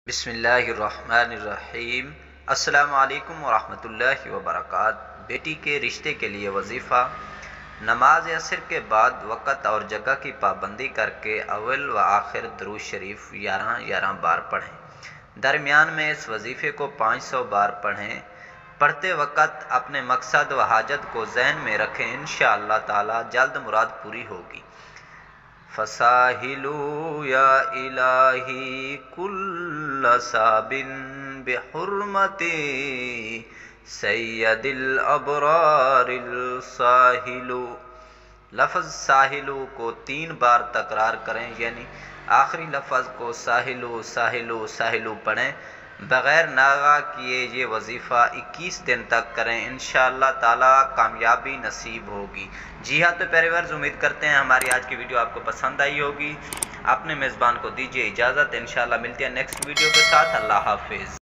बिस्मिल्लाहिर्रहमानिर्रहीम। अस्सलामु अलैकुम वरहमतुल्लाहि वबरकातुहू। बेटी के रिश्ते के लिए वजीफ़ा। नमाज असर के बाद वक़्त और जगह की पाबंदी करके अव्वल व आखिर दुरूद शरीफ 11 बार पढ़ें। दरमियान में इस वजीफ़े को 500 बार पढ़ें। पढ़ते वक़्त अपने मकसद व हाजत को ज़हन में रखें, इंशाअल्लाह ताला जल्द मुराद पूरी होगी। फसाहिलू या इलाही कुल्ल साबिन बिहुर्मति सैयदिल अबरारिल साहिलू। लफ्ज़ साहिलू को 3 बार तकरार करें, यानी आखिरी लफ्ज़ को साहिलू साहिलू साहिलू पढ़ें। बग़ैर नागा किए ये वजीफ़ा 21 दिन तक करें, इंशाअल्लाह ताला कामयाबी नसीब होगी। जी हाँ, तो प्यारे व्यूअर्स, उम्मीद करते हैं हमारी आज की वीडियो आपको पसंद आई होगी। अपने मेज़बान को दीजिए इजाज़त, इंशाअल्लाह मिलते हैं नेक्स्ट वीडियो के साथ। अल्लाह हाफिज़।